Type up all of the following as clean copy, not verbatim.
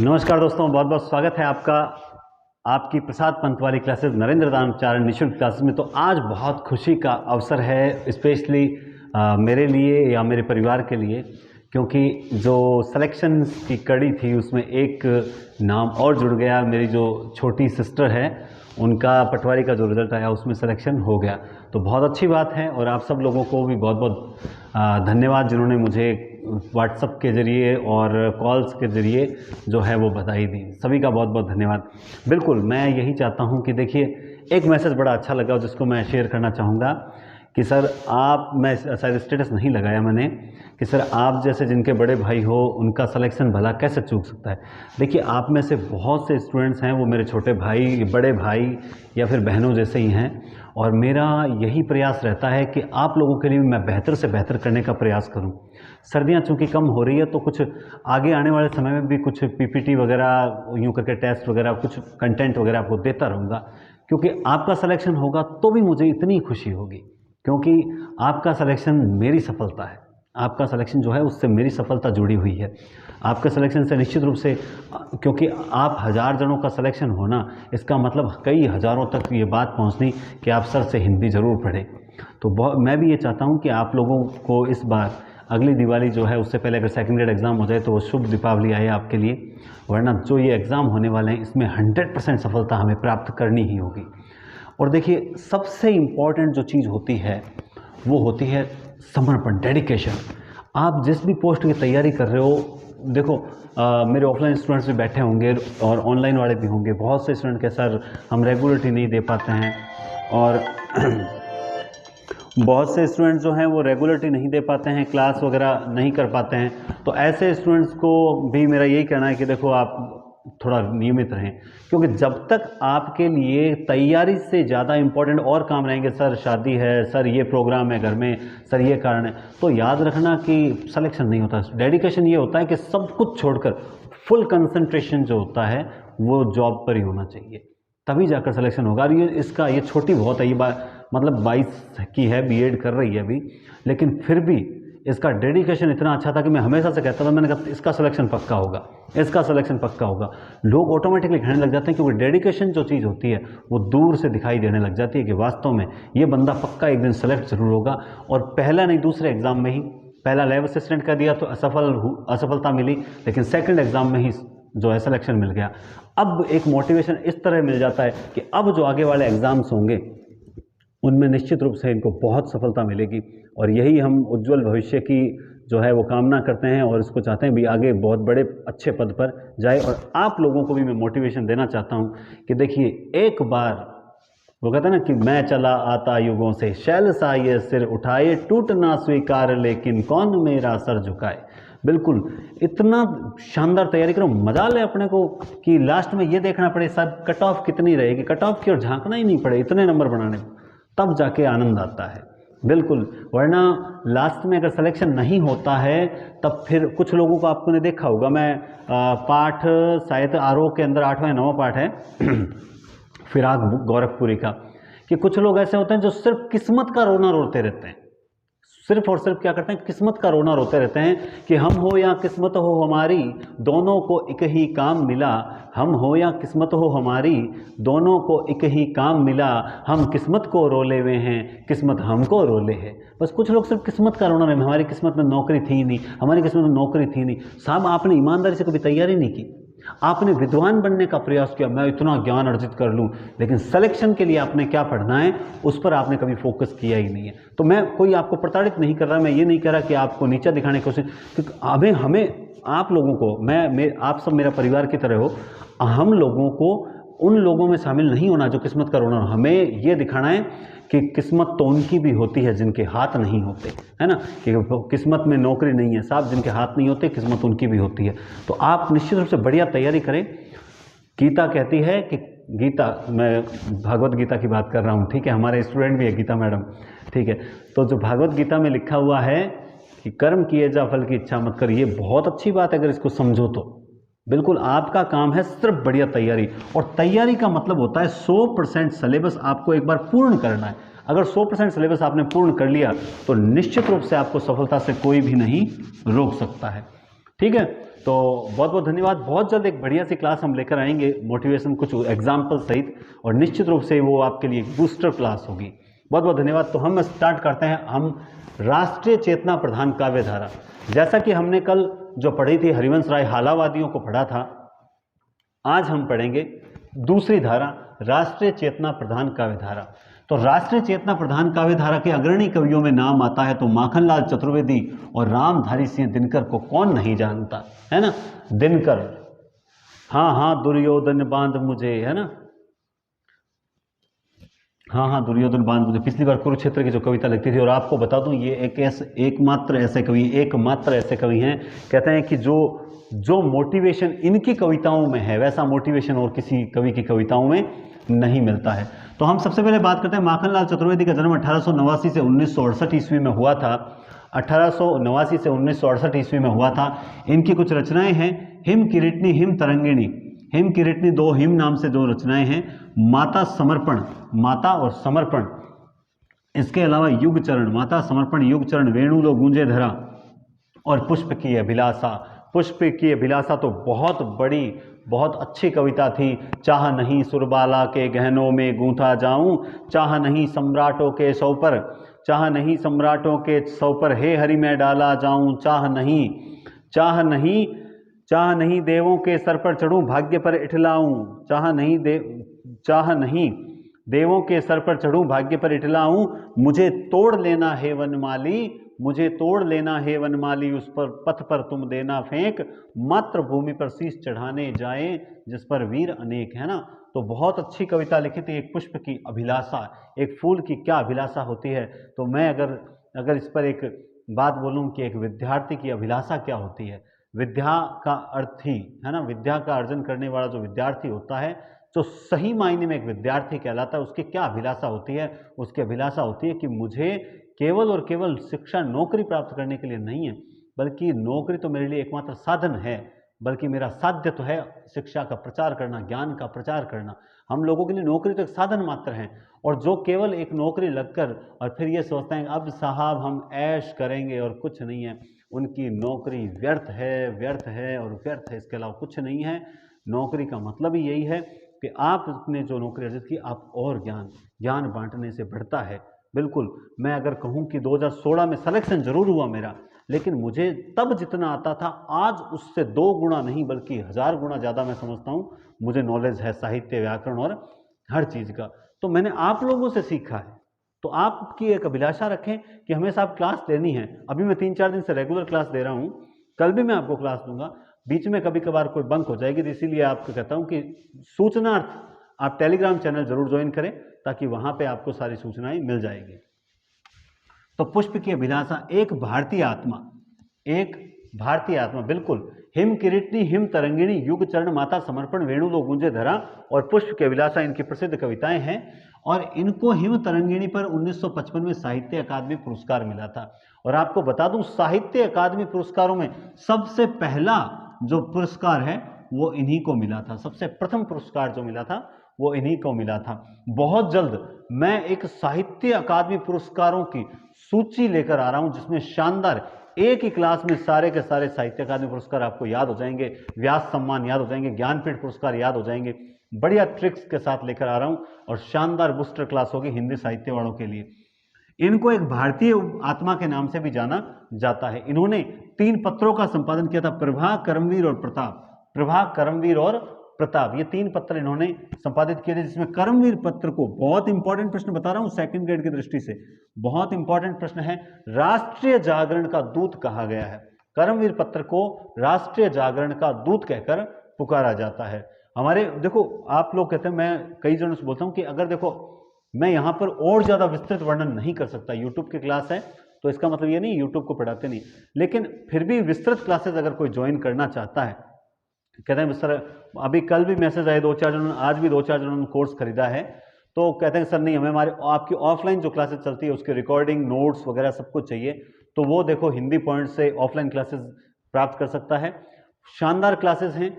नमस्कार दोस्तों, बहुत बहुत स्वागत है आपका आपकी प्रसाद पंत वाली क्लासेस नरेंद्र दानचारण निःशुल्क क्लासेस में। तो आज बहुत खुशी का अवसर है स्पेशली मेरे लिए या मेरे परिवार के लिए, क्योंकि जो सिलेक्शन की कड़ी थी उसमें एक नाम और जुड़ गया। मेरी जो छोटी सिस्टर है उनका पटवारी का जो रिज़ल्ट आया उसमें सिलेक्शन हो गया, तो बहुत अच्छी बात है। और आप सब लोगों को भी बहुत बहुत धन्यवाद जिन्होंने मुझे व्हाट्सएप के ज़रिए और कॉल्स के ज़रिए जो है वो बधाई दी। सभी का बहुत बहुत धन्यवाद। बिल्कुल मैं यही चाहता हूँ कि देखिए, एक मैसेज बड़ा अच्छा लगा जिसको मैं शेयर करना चाहूँगा कि सर आप, मैं शायद स्टेटस नहीं लगाया मैंने, कि सर आप जैसे जिनके बड़े भाई हो उनका सिलेक्शन भला कैसे चूक सकता है। देखिए, आप में से बहुत से स्टूडेंट्स हैं वो मेरे छोटे भाई, बड़े भाई या फिर बहनों जैसे ही हैं, और मेरा यही प्रयास रहता है कि आप लोगों के लिए मैं बेहतर से बेहतर करने का प्रयास करूं। सर्दियां चूँकि कम हो रही है तो कुछ आगे आने वाले समय में भी कुछ पीपीटी वगैरह यूँ करके टेस्ट वगैरह कुछ कंटेंट वगैरह आपको देता रहूँगा, क्योंकि आपका सिलेक्शन होगा तो भी मुझे इतनी खुशी होगी, क्योंकि आपका सिलेक्शन मेरी सफलता है। आपका सिलेक्शन जो है उससे मेरी सफलता जुड़ी हुई है। आपके सिलेक्शन से निश्चित रूप से, क्योंकि आप हज़ार जनों का सिलेक्शन होना, इसका मतलब कई हज़ारों तक ये बात पहुंचनी कि आप सर से हिंदी ज़रूर पढ़ें। तो मैं भी ये चाहता हूं कि आप लोगों को इस बार अगली दिवाली जो है उससे पहले अगर सेकंड ग्रेड एग्ज़ाम हो जाए तो वो शुभ दीपावली आए आपके लिए, वरना जो ये एग्ज़ाम होने वाले हैं इसमें 100% सफलता हमें प्राप्त करनी ही होगी। और देखिए, सबसे इम्पॉर्टेंट जो चीज़ होती है वो होती है समर्पण, डेडिकेशन। आप जिस भी पोस्ट की तैयारी कर रहे हो, देखो मेरे ऑफलाइन स्टूडेंट्स भी बैठे होंगे और ऑनलाइन वाले भी होंगे। बहुत से स्टूडेंट के सर हम रेगुलरिटी नहीं दे पाते हैं, और बहुत से स्टूडेंट्स जो हैं वो रेगुलरिटी नहीं दे पाते हैं, क्लास वगैरह नहीं कर पाते हैं। तो ऐसे स्टूडेंट्स को भी मेरा यही कहना है कि देखो, आप थोड़ा नियमित रहें, क्योंकि जब तक आपके लिए तैयारी से ज़्यादा इम्पोर्टेंट और काम रहेंगे, सर शादी है, सर ये प्रोग्राम है घर में, सर ये कारण है, तो याद रखना कि सिलेक्शन नहीं होता। डेडिकेशन ये होता है कि सब कुछ छोड़कर फुल कंसंट्रेशन जो होता है वो जॉब पर ही होना चाहिए, तभी जाकर सिलेक्शन होगा। और ये छोटी बहुत है, ये बात मतलब 22 की है, बीएड कर रही है अभी, लेकिन फिर भी इसका डेडिकेशन इतना अच्छा था कि मैं हमेशा से कहता था, मैंने कहा इसका सिलेक्शन पक्का होगा, इसका सिलेक्शन पक्का होगा। लोग ऑटोमेटिकली कहने लग जाते हैं, क्योंकि डेडिकेशन जो चीज़ होती है वो दूर से दिखाई देने लग जाती है कि वास्तव में ये बंदा पक्का एक दिन सेलेक्ट जरूर होगा। और पहला नहीं, दूसरे एग्ज़ाम में ही, पहला लैब असिस्टेंट का दिया तो असफलता मिली, लेकिन सेकेंड एग्ज़ाम में ही जो है सिलेक्शन मिल गया। अब एक मोटिवेशन इस तरह मिल जाता है कि अब जो आगे वाले एग्ज़ाम्स होंगे उनमें निश्चित रूप से इनको बहुत सफलता मिलेगी, और यही हम उज्जवल भविष्य की जो है वो कामना करते हैं, और इसको चाहते हैं भी आगे बहुत बड़े अच्छे पद पर जाए। और आप लोगों को भी मैं मोटिवेशन देना चाहता हूं कि देखिए, एक बार वो कहते हैं ना कि मैं चला आता युगों से, शैल सा ये सिर उठाए, टूट ना स्वीकार लेकिन कौन मेरा सर झुकाए। बिल्कुल, इतना शानदार तैयारी करो, मजा ले अपने को कि लास्ट में ये देखना पड़े सब कट ऑफ कितनी रहेगी, कट ऑफ की ओर झांकना ही नहीं पड़े इतने नंबर बनाने को, तब जाके आनंद आता है। बिल्कुल, वरना लास्ट में अगर सिलेक्शन नहीं होता है तब फिर कुछ लोगों को आपने देखा होगा, मैं पाठ शायद आरोह के अंदर 8वां या 9वां पाठ है फिराक गोरखपुरी का, कि कुछ लोग ऐसे होते हैं जो सिर्फ किस्मत का रोना रोते रहते हैं, सिर्फ और सिर्फ क्या करते हैं, किस्मत का रोना रोते रहते हैं कि हम हो या किस्मत हो हमारी, दोनों को एक ही काम मिला। हम हो या किस्मत हो हमारी, दोनों को एक ही काम मिला। हम किस्मत को रोले हुए हैं, किस्मत हमको रोले है। बस कुछ लोग सिर्फ किस्मत का रोना रहे, हमारी किस्मत में नौकरी थी नहीं, हमारी किस्मत में नौकरी थी नहीं। साहब, आपने ईमानदारी से कभी तैयारी नहीं की, आपने विद्वान बनने का प्रयास किया, मैं इतना ज्ञान अर्जित कर लूं, लेकिन सिलेक्शन के लिए आपने क्या पढ़ना है उस पर आपने कभी फोकस किया ही नहीं है। तो मैं कोई आपको प्रताड़ित नहीं कर रहा, मैं ये नहीं कह रहा कि आपको नीचा दिखाने की कोशिश, क्योंकि हमें आप लोगों को, आप सब मेरा परिवार की तरह हो, हम लोगों को उन लोगों में शामिल नहीं होना जो किस्मत का रोना। हमें ये दिखाना है कि किस्मत तो उनकी भी होती है जिनके हाथ नहीं होते, है ना, कि किस्मत में नौकरी नहीं है साहब, जिनके हाथ नहीं होते किस्मत उनकी भी होती है। तो आप निश्चित रूप से बढ़िया तैयारी करें। गीता कहती है कि गीता, मैं भागवत गीता की बात कर रहा हूँ, ठीक है, हमारे स्टूडेंट भी है गीता मैडम, ठीक है। तो जो भागवत गीता में लिखा हुआ है कि कर्म किए जा फल की इच्छा मत कर, ये बहुत अच्छी बात है अगर इसको समझो तो। बिल्कुल, आपका काम है सिर्फ बढ़िया तैयारी, और तैयारी का मतलब होता है 100% सिलेबस आपको एक बार पूर्ण करना है। अगर 100% सिलेबस आपने पूर्ण कर लिया तो निश्चित रूप से आपको सफलता से कोई भी नहीं रोक सकता है। ठीक है, तो बहुत बहुत धन्यवाद। बहुत जल्द एक बढ़िया सी क्लास हम लेकर आएंगे मोटिवेशन, कुछ एग्जाम्पल सहित, और निश्चित रूप से वो आपके लिए बूस्टर क्लास होगी। बहुत बहुत धन्यवाद। तो हम स्टार्ट करते हैं, हम राष्ट्रीय चेतना प्रधान काव्य धारा। जैसा कि हमने कल जो पढ़ी थी हरिवंश राय हालावादियों को पढ़ा था, आज हम पढ़ेंगे दूसरी धारा, राष्ट्रीय चेतना प्रधान काव्य धारा। तो राष्ट्रीय चेतना प्रधान काव्य धारा के अग्रणी कवियों में नाम आता है तो माखनलाल चतुर्वेदी और रामधारी सिंह दिनकर को कौन नहीं जानता, है ना। दिनकर, हाँ हाँ दुर्योधन बांध मुझे, है ना, हाँ हाँ दुर्योधन बांध मुझे, पिछली बार कुरुक्षेत्र की जो कविता लिखती थी। और आपको बता दूं ये एकमात्र ऐसे कवि हैं, कहते हैं कि जो मोटिवेशन इनकी कविताओं में है वैसा मोटिवेशन और किसी कवि की कविताओं में नहीं मिलता है। तो हम सबसे पहले बात करते हैं, माखनलाल चतुर्वेदी का जन्म 1889 से 1968 ईस्वी में हुआ था। 1889 से 1968 ईस्वी में हुआ था। इनकी कुछ रचनाएं हैं, हिम किरीटनी, हिम तरंगिणी। हिम किरीटनी दो हिम नाम से दो रचनाएं हैं, माता समर्पण, माता और समर्पण, इसके अलावा युग चरण, माता समर्पण युग चरण, वेणु लो गूंजे धरा, और पुष्प की अभिलाषा। पुष्प की अभिलाषा तो बहुत बड़ी, बहुत अच्छी कविता थी। चाह नहीं सुरबाला के गहनों में गूंथा जाऊं, चाह नहीं सम्राटों के सौ पर, चाह नहीं सम्राटों के सौ पर, हे हरि मैं डाला जाऊं, चाह नहीं, चाह नहीं, चाह नहीं देवों के सर पर चढ़ूं, भाग्य पर इठलाऊं, चाह नहीं देवों के सर पर चढ़ूं, भाग्य पर इठलाऊं, मुझे तोड़ लेना है वनमाली, मुझे तोड़ लेना है वनमाली, उस पर पथ पर तुम देना फेंक, मातृभूमि पर शीश चढ़ाने जाए जिस पर वीर अनेक, है ना। तो बहुत अच्छी कविता लिखी थी। एक पुष्प की अभिलाषा, एक फूल की क्या अभिलाषा होती है। तो मैं अगर इस पर एक बात बोलूं कि एक विद्यार्थी की अभिलाषा क्या होती है, विद्या का अर्थ ही, है ना, विद्या का अर्जन करने वाला जो विद्यार्थी होता है, जो सही मायने में एक विद्यार्थी कहलाता है, उसकी क्या अभिलाषा होती है। उसकी अभिलाषा होती है कि मुझे केवल और केवल शिक्षा नौकरी प्राप्त करने के लिए नहीं है, बल्कि नौकरी तो मेरे लिए एकमात्र साधन है, बल्कि मेरा साध्य तो है शिक्षा का प्रचार करना, ज्ञान का प्रचार करना। हम लोगों के लिए नौकरी तो एक साधन मात्र है। और जो केवल एक नौकरी लगकर और फिर ये सोचते हैं अब साहब हम ऐश करेंगे और कुछ नहीं है, उनकी नौकरी व्यर्थ है, व्यर्थ है और व्यर्थ है, इसके अलावा कुछ नहीं है। नौकरी का मतलब ही यही है कि आपने जो नौकरी अर्जित की, आप और ज्ञान बांटने से बढ़ता है। बिल्कुल, मैं अगर कहूं कि 2016 में सिलेक्शन जरूर हुआ मेरा, लेकिन मुझे तब जितना आता था आज उससे 2 गुना नहीं बल्कि 1000 गुना ज़्यादा मैं समझता हूं मुझे नॉलेज है साहित्य, व्याकरण और हर चीज़ का। तो मैंने आप लोगों से सीखा है। तो आपकी एक अभिलाषा रखें कि हमेशा आप क्लास लेनी है। अभी मैं 3-4 दिन से रेगुलर क्लास दे रहा हूं, कल भी मैं आपको क्लास दूंगा। बीच में कभी कभार कोई बंक हो जाएगी, तो इसीलिए आपको कहता हूं कि सूचनार्थ आप टेलीग्राम चैनल जरूर ज्वाइन करें, ताकि वहां पे आपको सारी सूचनाएं मिल जाएगी। तो पुष्प की अभिलाषा, एक भारतीय आत्मा, बिल्कुल। हिम किरीटनी, हिम तरंगिणी, युग चरण, माता समर्पण, वेणु लो गूंजे धरा और पुष्प की अभिलाषा इनकी प्रसिद्ध कविताएं हैं। और इनको हिम तरंगिणी पर 1955 में साहित्य अकादमी पुरस्कार मिला था। और आपको बता दूं, साहित्य अकादमी पुरस्कारों में सबसे पहला जो पुरस्कार है वो इन्हीं को मिला था। सबसे प्रथम पुरस्कार जो मिला था वो इन्हीं को मिला था। बहुत जल्द मैं एक साहित्य अकादमी पुरस्कारों की सूची लेकर आ रहा हूं, जिसमें शानदार, एक ही क्लास में सारे के सारे साहित्य अकादमी पुरस्कार आपको याद हो जाएंगे, व्यास सम्मान याद हो जाएंगे, ज्ञानपीठ पुरस्कार याद हो जाएंगे। बढ़िया ट्रिक्स के साथ लेकर आ रहा हूं और शानदार बूस्टर क्लास होगी हिंदी साहित्य वालों के लिए। इनको एक भारतीय आत्मा के नाम से भी जाना जाता है। इन्होंने 3 पत्रों का संपादन किया था, प्रभा, करमवीर और प्रताप। प्रभा, करमवीर और प्रताप, ये 3 पत्र इन्होंने संपादित किए थे, जिसमें करमवीर पत्र को, बहुत इंपॉर्टेंट प्रश्न बता रहा हूं सेकंड ग्रेड की दृष्टि से, बहुत इंपॉर्टेंट प्रश्न है, राष्ट्रीय जागरण का दूत कहा गया है। करमवीर पत्र को राष्ट्रीय जागरण का दूत कहकर पुकारा जाता है। हमारे देखो, आप लोग कहते हैं, मैं कई जनों से बोलता हूं कि अगर देखो मैं यहां पर और ज्यादा विस्तृत वर्णन नहीं कर सकता, यूट्यूब की क्लास है तो इसका मतलब ये नहीं यूट्यूब को पढ़ाते नहीं, लेकिन फिर भी विस्तृत क्लासेस अगर कोई ज्वाइन करना चाहता है, कहते हैं सर, अभी कल भी मैसेज आए 2-4 जनों, आज भी 2-4 जनों ने कोर्स खरीदा है, तो कहते हैं सर नहीं, हमें हमारे आपकी ऑफलाइन जो क्लासेस चलती है उसके रिकॉर्डिंग, नोट्स वगैरह सब कुछ चाहिए। तो वो देखो हिंदी पॉइंट से ऑफलाइन क्लासेस प्राप्त कर सकता है। शानदार क्लासेस हैं,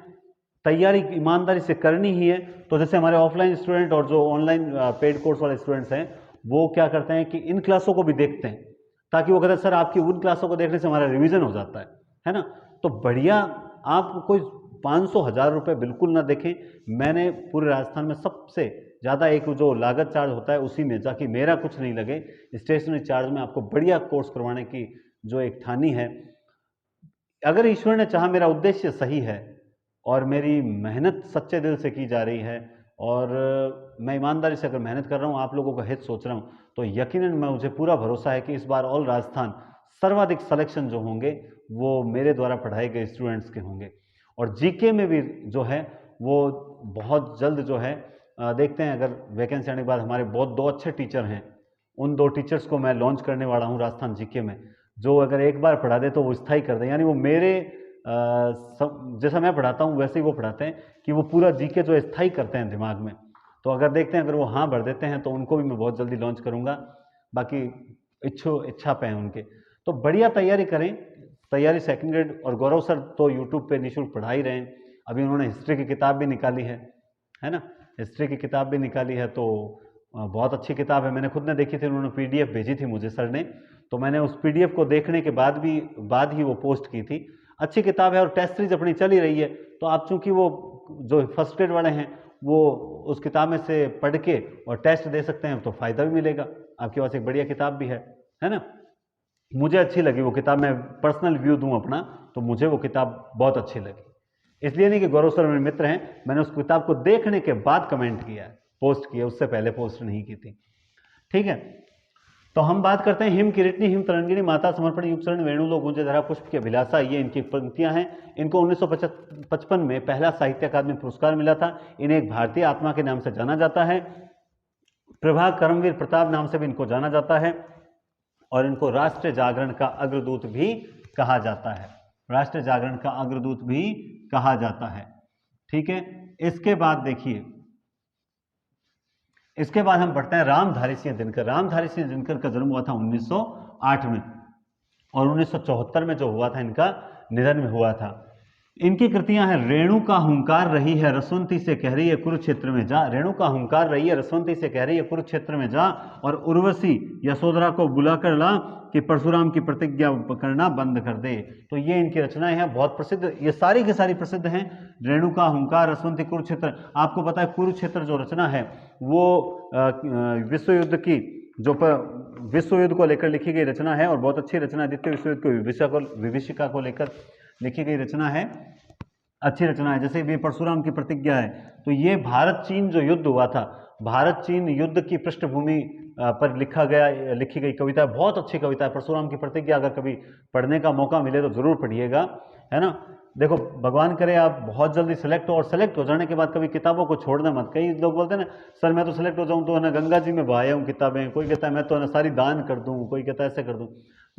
तैयारी ईमानदारी से करनी ही है। तो जैसे हमारे ऑफलाइन स्टूडेंट और जो ऑनलाइन पेड कोर्स वाले स्टूडेंट्स हैं, वो क्या करते हैं कि इन क्लासों को भी देखते हैं, ताकि वो कहते हैं सर आपकी उन क्लासों को देखने से हमारा रिवीजन हो जाता है ना। तो बढ़िया, आप कोई 500-1000 रुपये बिल्कुल ना देखें। मैंने पूरे राजस्थान में सबसे ज़्यादा एक जो लागत चार्ज होता है उसी में, ताकि मेरा कुछ नहीं लगे, स्टेशनरी चार्ज में आपको बढ़िया कोर्स करवाने की जो एक ठानी है। अगर ईश्वर ने चाहा, मेरा उद्देश्य सही है और मेरी मेहनत सच्चे दिल से की जा रही है और मैं ईमानदारी से अगर मेहनत कर रहा हूँ, आप लोगों का हित सोच रहा हूँ, तो यकीनन मुझे पूरा भरोसा है कि इस बार ऑल राजस्थान सर्वाधिक सिलेक्शन जो होंगे वो मेरे द्वारा पढ़ाए गए स्टूडेंट्स के होंगे। और जीके में भी जो है वो बहुत जल्द जो है देखते हैं, अगर वैकेंसी आने के बाद हमारे बहुत 2 अच्छे टीचर हैं, उन 2 टीचर्स को मैं लॉन्च करने वाला हूँ राजस्थान जीके में, जो अगर एक बार पढ़ा दे तो वो स्थायी कर दें। यानी वो मेरे जैसा मैं पढ़ाता हूँ वैसे ही वो पढ़ाते हैं कि वो पूरा जीके जो स्थायी करते हैं दिमाग में। तो अगर देखते हैं, अगर वो हाँ भर देते हैं तो उनको भी मैं बहुत जल्दी लॉन्च करूँगा। बाकी इच्छा पे हैं उनके, तो बढ़िया तैयारी करें। तैयारी सेकंड ग्रेड, और गौरव सर तो यूट्यूब पे निःशुल्क पढ़ा ही रहे हैं। अभी उन्होंने हिस्ट्री की किताब भी निकाली है ना, हिस्ट्री की किताब भी निकाली है, तो बहुत अच्छी किताब है। मैंने खुद ने देखी थी, उन्होंने पीडीएफ भेजी थी मुझे सर ने, तो मैंने उस पीडीएफ को देखने के बाद ही वो पोस्ट की थी। अच्छी किताब है और टेस्ट सीरीज अपनी चल ही रही है, तो आप चूंकि वो जो फर्स्ट ग्रेड वाले हैं वो उस किताब में से पढ़ के और टेस्ट दे सकते हैं, तो फ़ायदा भी मिलेगा। आपके पास एक बढ़िया किताब भी है ना। मुझे अच्छी लगी वो किताब, मैं पर्सनल व्यू दूं अपना, तो मुझे वो किताब बहुत अच्छी लगी। इसलिए नहीं कि गौरव सर मेरे मित्र हैं, मैंने उस किताब को देखने के बाद कमेंट किया, पोस्ट किया, उससे पहले पोस्ट नहीं की थी। ठीक है, तो हम बात करते हैं हिम किरीटिनी हिम तरंगिणी माता समर्पण युग शरण वेणु लो गुंजे धरा पुष्प की अभिलाषा, ये इनकी पंक्तियां हैं। इनको 1955 में पहला साहित्य अकादमी पुरस्कार मिला था। इन्हें एक भारतीय आत्मा के नाम से जाना जाता है। प्रभा कर्मवीर प्रताप नाम से भी इनको जाना जाता है और इनको राष्ट्रीय जागरण का अग्रदूत भी कहा जाता है। राष्ट्रीय जागरण का अग्रदूत भी कहा जाता है। ठीक है, इसके बाद देखिए, इसके बाद हम पढ़ते हैं रामधारी सिंह दिनकर। रामधारी सिंह दिनकर का जन्म हुआ था 1908 में और 1974 में जो हुआ था इनका निधन में हुआ था। इनकी कृतियां हैं रेणु का हुंकार रही है रसवंती से कह रही है कुरुक्षेत्र में जा। रेणु का हुंकार रही है रसवंती से कह रही है कुरुक्षेत्र में जा, और उर्वशी यशोधरा को बुलाकर ला कि परशुराम की प्रतिज्ञा करना बंद कर दे। तो ये इनकी रचनाएं हैं, बहुत प्रसिद्ध, ये सारी की सारी प्रसिद्ध हैं। रेणु का हुंकार, रसवंती, कुरुक्षेत्र। आपको पता है कुरुक्षेत्र जो रचना है वो विश्व युद्ध की विश्व युद्ध को लेकर लिखी गई रचना है और बहुत अच्छी रचना, द्वितीय विश्व युद्ध को विभीषिका को लेकर लिखी गई रचना है, अच्छी रचना है। जैसे ये परशुराम की प्रतिज्ञा है, तो ये भारत चीन जो युद्ध हुआ था, भारत चीन युद्ध की पृष्ठभूमि पर लिखी गई कविता है, बहुत अच्छी कविता है परशुराम की प्रतिज्ञा। अगर कभी पढ़ने का मौका मिले तो जरूर पढ़िएगा, है ना। देखो, भगवान करे आप बहुत जल्दी सेलेक्ट हो, और सेलेक्ट हो जाने के बाद कभी किताबों को छोड़ना मत। कई लोग बोलते हैं ना, सर मैं तो सेलेक्ट हो जाऊं तो है ना गंगा जी में बहाया हूँ किताबें, कोई कहता है मैं तो है ना सारी दान कर दूं, कोई कहता है ऐसे कर दूं।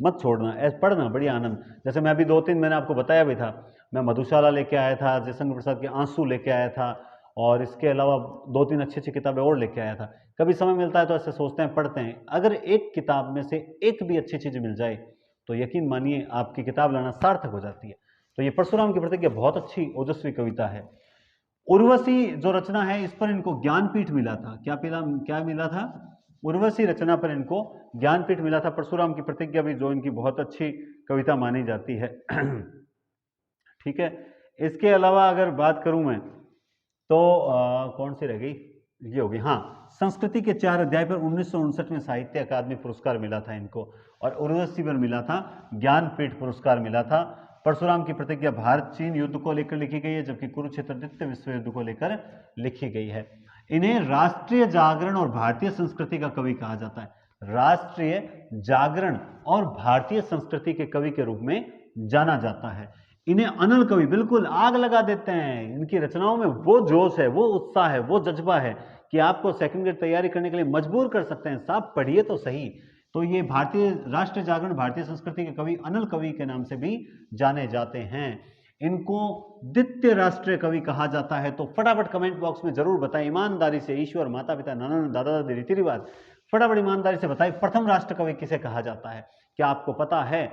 मत छोड़ना, ऐसे पढ़ना, बढ़िया आनंद। जैसे मैं अभी 2-3 मैंने आपको बताया भी था, मैं मधुशाला लेके आया था, जयशंकर प्रसाद के आंसू लेके आया था, और इसके अलावा 2-3 अच्छी किताबें और लेके आया था। कभी समय मिलता है तो ऐसे सोचते हैं, पढ़ते हैं। अगर एक किताब में से एक भी अच्छी चीज मिल जाए तो यकीन मानिए आपकी किताब लाना सार्थक हो जाती है। तो ये परशुराम की प्रतिज्ञा बहुत अच्छी ओजस्वी कविता है। उर्वशी जो रचना है, इस पर इनको ज्ञानपीठ मिला था। क्या मिला था? उर्वशी रचना पर इनको ज्ञानपीठ मिला था। परशुराम की प्रतिज्ञा भी जो इनकी बहुत अच्छी कविता मानी जाती है। ठीक है, इसके अलावा अगर बात करूं मैं तो कौन सी रह गई, ये होगी, हाँ, संस्कृति के 4 अध्याय पर 1959 में साहित्य अकादमी पुरस्कार मिला था इनको, और उर्वशी पर मिला था ज्ञानपीठ पुरस्कार मिला था। परशुराम की प्रतिज्ञा भारत चीन युद्ध को लेकर लिखी गई है, जबकि कुरुक्षेत्र द्वितीय विश्व युद्ध को लेकर लिखी गई है। इन्हें राष्ट्रीय जागरण और भारतीय संस्कृति का कवि कहा जाता है। राष्ट्रीय जागरण और भारतीय संस्कृति के कवि के रूप में जाना जाता है। इन्हें अनल कवि, बिल्कुल आग लगा देते हैं। इनकी रचनाओं में वो जोश है, वो उत्साह है, वो जज्बा है कि आपको सेकंड ग्रेड तैयारी करने के लिए मजबूर कर सकते हैं। साहब पढ़िए तो सही। तो ये भारतीय राष्ट्रीय जागरण, भारतीय संस्कृति के कवि अनल कवि के नाम से भी जाने जाते हैं। इनको द्वितीय राष्ट्रीय कवि कहा जाता है। तो फटाफट कमेंट बॉक्स में जरूर बताएं, ईमानदारी से, ईश्वर, माता पिता, नाना दादा दादी, रीति रिवाज, फटाफट ईमानदारी से बताएं, प्रथम राष्ट्र कवि किसे कहा जाता है? क्या आपको पता है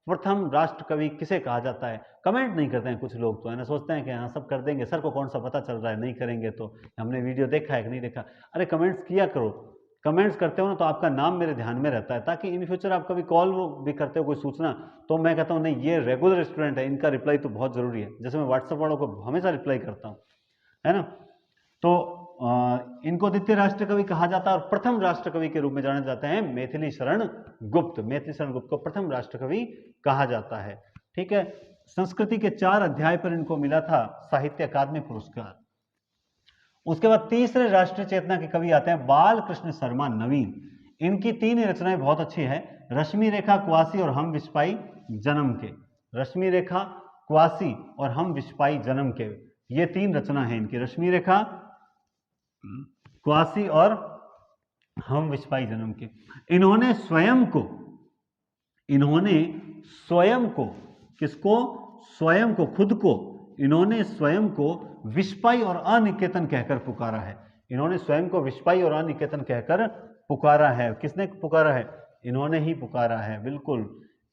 प्रथम राष्ट्र कवि किसे कहा जाता है? कमेंट नहीं करते हैं कुछ लोग, तो है ना, सोचते हैं कि हाँ सब कर देंगे, सर को कौन सा पता चल रहा है, नहीं करेंगे तो, हमने वीडियो देखा है कि नहीं देखा। अरे कमेंट्स किया करो, कमेंट्स करते हो ना तो आपका नाम मेरे ध्यान में रहता है, ताकि इन फ्यूचर आप कभी कॉल भी करते हो कोई सूचना, तो मैं कहता हूँ नहीं ये रेगुलर स्टूडेंट है, इनका रिप्लाई तो बहुत ज़रूरी है। जैसे मैं व्हाट्सएप वालों को हमेशा रिप्लाई करता हूँ, है ना। तो इनको द्वितीय राष्ट्र कवि कहा जाता है और प्रथम राष्ट्र कवि के रूप में जाने जाते हैं मैथिली शरण गुप्त। मैथिली शरण गुप्त को प्रथम राष्ट्र कवि कहा जाता है। ठीक है, संस्कृति के 4 अध्याय पर इनको मिला था साहित्य अकादमी पुरस्कार। उसके बाद तीसरे राष्ट्रीय चेतना के कवि आते हैं बाल कृष्ण शर्मा नवीन। इनकी 3 रचनाएं बहुत अच्छी है, रश्मि रेखा, क्वासी और हम विस्पाई जन्म के। रश्मि रेखा, क्वासी और हम विस्पाई जन्म के, ये 3 रचना है इनकी, रश्मि रेखा, क्वासी और हम विस्पाई जन्म के। इन्होंने स्वयं को किसको, स्वयं को, खुद को, इन्होंने स्वयं को विस्पाई और अनिकेतन कहकर पुकारा है। इन्होंने स्वयं को विस्पाई और अनिकेतन कहकर पुकारा है। किसने पुकारा है? इन्होंने ही पुकारा है, बिल्कुल,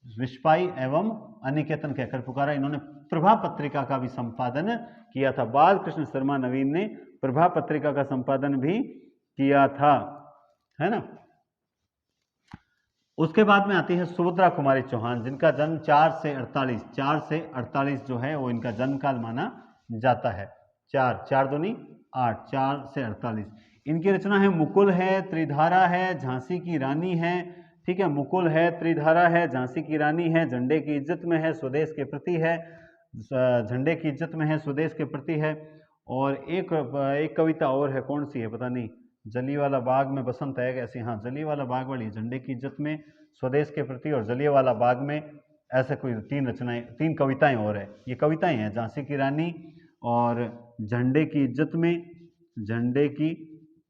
विस्पाई एवं अनिकेतन कहकर पुकारा। इन्होंने प्रभा पत्रिका का भी संपादन किया था। बाल कृष्ण शर्मा नवीन ने प्रभा पत्रिका का संपादन भी किया था, है ना। उसके बाद में आती है सुभद्रा कुमारी चौहान, जिनका जन्म 4 से 48 जो है वो इनका जन्म काल माना जाता है। 4 दूनी 8, 4 से 48। इनकी रचना है मुकुल है, त्रिधारा है, झांसी की रानी है। ठीक है, मुकुल है, त्रिधारा है, झांसी की रानी है, झंडे की इज्जत में है, स्वदेश के प्रति है, झंडे की इज्जत में है, स्वदेश के प्रति है। और एक कविता और है, कौन सी है पता नहीं, जलियावाला बाग में बसंत है ऐसी, हाँ जलियावाला बाग वाली, झंडे की इज्जत में, स्वदेश के प्रति और जलियावाला बाग में, ऐसे कोई 3 रचनाएं, 3 कविताएं और है। ये कविताएं हैं, झांसी की रानी और झंडे की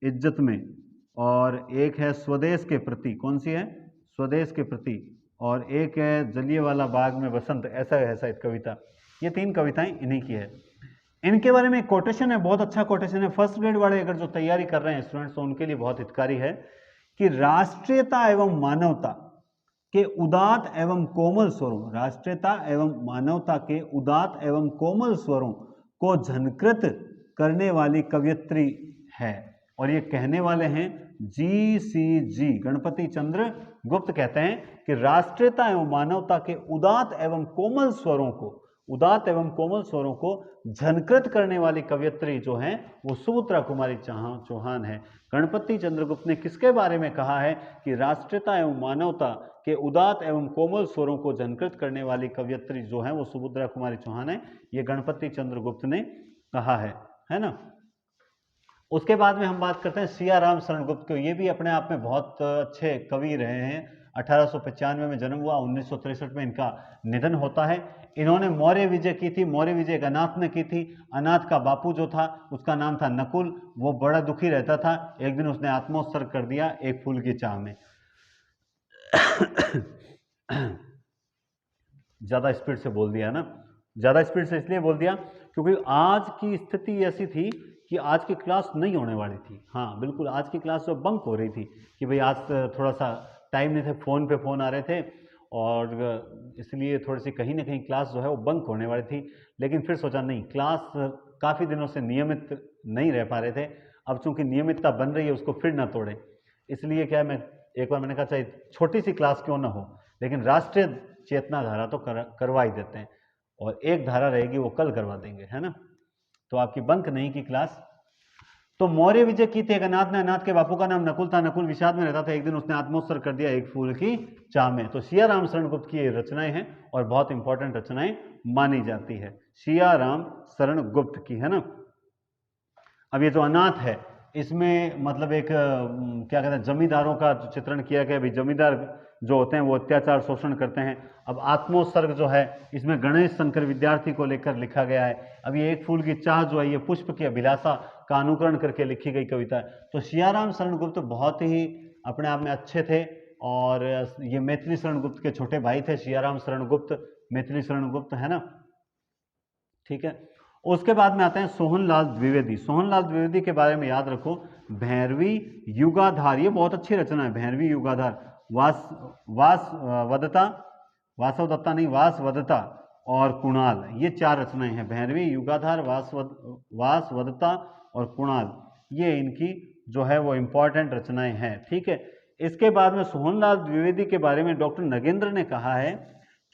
इज्जत में, और एक है स्वदेश के प्रति, कौन सी है, स्वदेश के प्रति, और एक है जलियावाला बाग में बसंत, ऐसा है शायद कविता। ये 3 कविताएं इन्हीं की है। इनके बारे में कोटेशन है, बहुत अच्छा कोटेशन है, फर्स्ट ग्रेड वाले अगर जो तैयारी कर रहे हैं स्टूडेंट्स, तो उनके लिए बहुत हितकारी है कि राष्ट्रीयता एवं मानवता के उदात्त एवं कोमल स्वरों, राष्ट्रीयता एवं मानवता के उदात्त एवं कोमल स्वरों को झनकृत करने वाली कवयित्री है। और ये कहने वाले हैं GCG, गणपति चंद्र गुप्त कहते हैं कि राष्ट्रीयता एवं मानवता के उदात्त एवं कोमल स्वरों को झनकृत करने वाली कवयित्री जो है वो सुभद्रा कुमारी चौहान है। गणपति चंद्रगुप्त ने किसके बारे में कहा है कि राष्ट्रीयता एवं मानवता के उदात्त एवं कोमल स्वरों को झनकृत करने वाली कवयित्री जो है वो सुभद्रा कुमारी चौहान है, ये गणपति चंद्रगुप्त ने कहा है ना। उसके बाद में हम बात करते हैं सियाराम शरण गुप्त को। ये भी अपने आप में बहुत अच्छे कवि रहे हैं। 1895 में जन्म हुआ, 1963 में इनका निधन होता है। इन्होंने मौर्य विजय की थी, मौर्य विजय एक अनाथ ने की थी। अनाथ का बापू जो था उसका नाम था नकुल, वो बड़ा दुखी रहता था। एक दिन उसने आत्मोत्सर्ग कर दिया एक फूल की चाह में। ज़्यादा स्पीड से बोल दिया ना, ज़्यादा स्पीड से इसलिए बोल दिया क्योंकि आज की स्थिति ऐसी थी कि आज की क्लास नहीं होने वाली थी। हाँ बिल्कुल, आज की क्लास जो बंक हो रही थी कि भाई आज थोड़ा सा टाइम नहीं थे, फ़ोन पे फ़ोन आ रहे थे और इसलिए थोड़ी सी कहीं ना कहीं क्लास जो है वो बंक होने वाली थी। लेकिन फिर सोचा नहीं, क्लास काफ़ी दिनों से नियमित नहीं रह पा रहे थे, अब चूंकि नियमितता बन रही है उसको फिर ना तोड़ें। इसलिए क्या है, मैं एक बार मैंने कहा चाहे छोटी सी क्लास क्यों ना हो लेकिन राष्ट्रीय चेतना धारा तो करवा ही देते हैं, और एक धारा रहेगी वो कल करवा देंगे, है ना। तो आपकी बंक नहीं की क्लास। तो मौर्य विजय की थी एक अनाथ ने, अनाथ के बापू का नाम नकुल था, नकुल विषाद में रहता था। एक दिन उसने आत्मोत्सर्ग कर दिया एक फूल की चाह में। तो सियाराम शरण गुप्त की ये रचनाएं हैं और बहुत इंपॉर्टेंट रचनाएं मानी जाती है सियाराम शरण गुप्त की, है ना। अब ये जो अनाथ है इसमें मतलब एक क्या कहते हैं, जमींदारों का जो चित्रण किया गया। भाई जमींदार जो होते हैं वो अत्याचार शोषण करते हैं। अब आत्मोत्सर्ग जो है इसमें गणेश शंकर विद्यार्थी को लेकर लिखा गया है। अब ये एक फूल की चाह जो है ये पुष्प की अभिलाषा का अनुकरण करके लिखी गई कविता है। तो सियाराम शरण गुप्त बहुत ही अपने आप में अच्छे थे, और ये मैथिली शरण गुप्त के छोटे भाई थे, सियाराम शरण गुप्त, मैथिली शरण गुप्त, है ना। ठीक है, उसके बाद में आते हैं सोहनलाल द्विवेदी। सोहनलाल द्विवेदी के बारे में याद रखो, भैरवी युगाधार, ये बहुत अच्छी रचना है। भैरवी युगाधार, वासवदत्ता और कुणाल, ये 4 रचनाएं हैं। भैरवी युगाधार, वासवदत्ता और कुणाल, ये इनकी जो है वो इम्पॉर्टेंट रचनाएं हैं। ठीक है, इसके बाद में सोहनलाल द्विवेदी के बारे में डॉक्टर नगेंद्र ने कहा है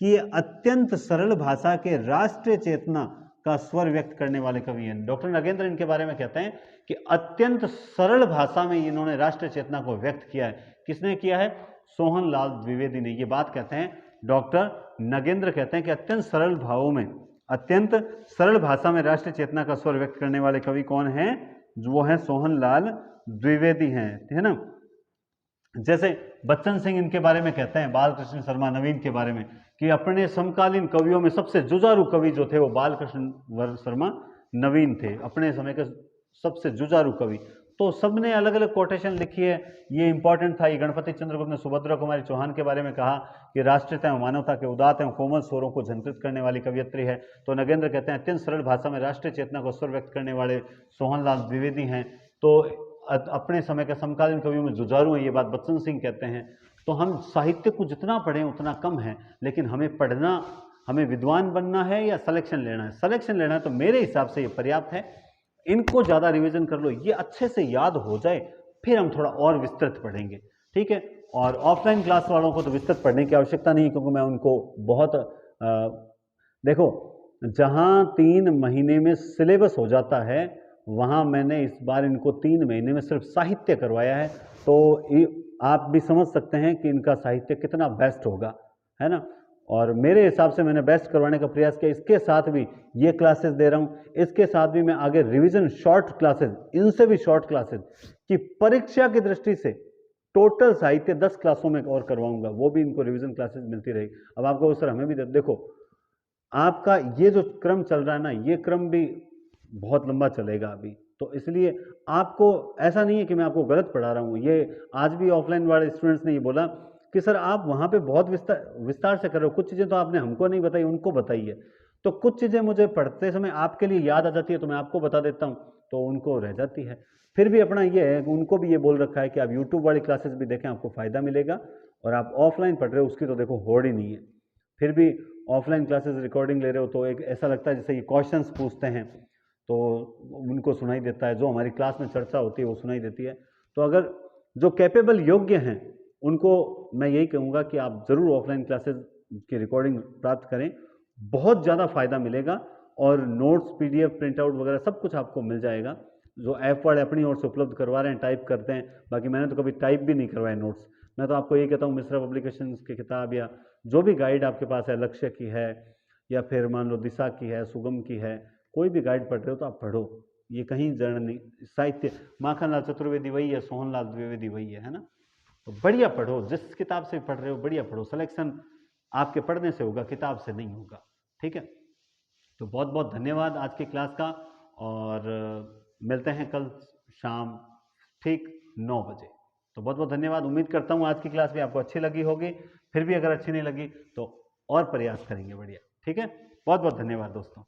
कि ये अत्यंत सरल भाषा के राष्ट्रीय चेतना का स्वर व्यक्त करने वाले कवि हैं। डॉक्टर नगेंद्र इनके बारे में कहते हैं कि अत्यंत सरल भाषा में इन्होंने राष्ट्रीय चेतना को व्यक्त किया है। किसने किया है? सोहनलाल द्विवेदी ने। ये बात कहते हैं डॉक्टर नगेंद्र, कहते हैं कि अत्यंत सरल भावों में, अत्यंत सरल भाषा में राष्ट्रीय चेतना का स्वर व्यक्त करने वाले कवि कौन हैं? वो हैं सोहनलाल द्विवेदी हैं, है ना। जैसे बच्चन सिंह इनके बारे में कहते हैं, बालकृष्ण शर्मा नवीन के बारे में, कि अपने समकालीन कवियों में सबसे जुझारू कवि जो थे वो बालकृष्ण शर्मा नवीन थे, अपने समय के सबसे जुझारू कवि। तो सबने अलग अलग कोटेशन लिखी है, ये इंपॉर्टेंट था। ये गणपति चंद्रगुप्त ने सुभद्रा कुमारी चौहान के बारे में कहा कि राष्ट्रीयता एवं मानवता के उदात्त एवं कोमल स्वरों को झंकृत करने वाली कवियत्री है। तो नगेंद्र कहते हैं अत्यंत सरल भाषा में राष्ट्रीय चेतना को स्वर व्यक्त करने वाले सोहनलाल द्विवेदी हैं। तो अपने समय के समकालीन कवियों में जुझारू हैं, ये बात बच्चन सिंह कहते हैं। तो हम साहित्य को जितना पढ़ें उतना कम है, लेकिन हमें पढ़ना, हमें विद्वान बनना है या सिलेक्शन लेना है? सिलेक्शन लेना है तो मेरे हिसाब से ये पर्याप्त है। इनको ज़्यादा रिवीजन कर लो, ये अच्छे से याद हो जाए, फिर हम थोड़ा और विस्तृत पढ़ेंगे। ठीक है, और ऑफलाइन क्लास वालों को तो विस्तृत पढ़ने की आवश्यकता नहीं, क्योंकि मैं उनको बहुत देखो, जहाँ 3 महीने में सिलेबस हो जाता है, वहाँ मैंने इस बार इनको 3 महीने में सिर्फ साहित्य करवाया है। तो आप भी समझ सकते हैं कि इनका साहित्य कितना बेस्ट होगा, है ना। और मेरे हिसाब से मैंने बेस्ट करवाने का प्रयास किया। इसके साथ भी ये क्लासेस दे रहा हूँ, इसके साथ भी मैं आगे रिवीजन शॉर्ट क्लासेस, इनसे भी शॉर्ट क्लासेस कि परीक्षा की दृष्टि से टोटल साहित्य 10 क्लासों में और करवाऊंगा, वो भी इनको रिवीजन क्लासेस मिलती रहेगी। अब आपको सर हमें भी देखो, आपका ये जो क्रम चल रहा है ना, ये क्रम भी बहुत लंबा चलेगा अभी, तो इसलिए आपको ऐसा नहीं है कि मैं आपको गलत पढ़ा रहा हूँ। ये आज भी ऑफलाइन वाले स्टूडेंट्स ने ये बोला कि सर आप वहाँ पे बहुत विस्तार से कर रहे हो, कुछ चीज़ें तो आपने हमको नहीं बताई, उनको बताई है। तो कुछ चीज़ें मुझे पढ़ते समय आपके लिए याद आ जाती है, तो मैं आपको बता देता हूँ, तो उनको रह जाती है। फिर भी अपना ये है, उनको भी ये बोल रखा है कि आप यूट्यूब वाली क्लासेस भी देखें, आपको फ़ायदा मिलेगा। और आप ऑफलाइन पढ़ रहे हो उसकी तो देखो होड़ ही नहीं है। फिर भी ऑफलाइन क्लासेस रिकॉर्डिंग ले रहे हो तो एक ऐसा लगता है जैसे ये क्वेश्चंस पूछते हैं तो उनको सुनाई देता है, जो हमारी क्लास में चर्चा होती है वो सुनाई देती है। तो अगर जो कैपेबल योग्य हैं उनको मैं यही कहूँगा कि आप ज़रूर ऑफलाइन क्लासेस की रिकॉर्डिंग प्राप्त करें, बहुत ज़्यादा फ़ायदा मिलेगा। और नोट्स, पीडीएफ, प्रिंट आउट वगैरह सब कुछ आपको मिल जाएगा, जो ऐप वाले अपनी ओर से उपलब्ध करवा रहे हैं, टाइप करते हैं। बाकी मैंने तो कभी टाइप भी नहीं करवाए नोट्स। मैं तो आपको ये कहता हूँ मिश्रा पब्लिकेशंस की किताब या जो भी गाइड आपके पास है, लक्ष्य की है या फिर मान लो दिशा की है, सुगम की है, कोई भी गाइड पढ़ रहे हो तो आप पढ़ो। ये कहीं जर्ण नहीं, साहित्य माखनलाल चतुर्वेदी वही है, सोहनलाल द्विवेदी वही है ना। तो बढ़िया पढ़ो, जिस किताब से पढ़ रहे हो बढ़िया पढ़ो। सिलेक्शन आपके पढ़ने से होगा, किताब से नहीं होगा। ठीक है, तो बहुत बहुत धन्यवाद आज की क्लास का, और मिलते हैं कल शाम ठीक 9 बजे। तो बहुत बहुत धन्यवाद। उम्मीद करता हूँ आज की क्लास भी आपको अच्छी लगी होगी। फिर भी अगर अच्छी नहीं लगी तो और प्रयास करेंगे बढ़िया। ठीक है, बहुत बहुत धन्यवाद दोस्तों।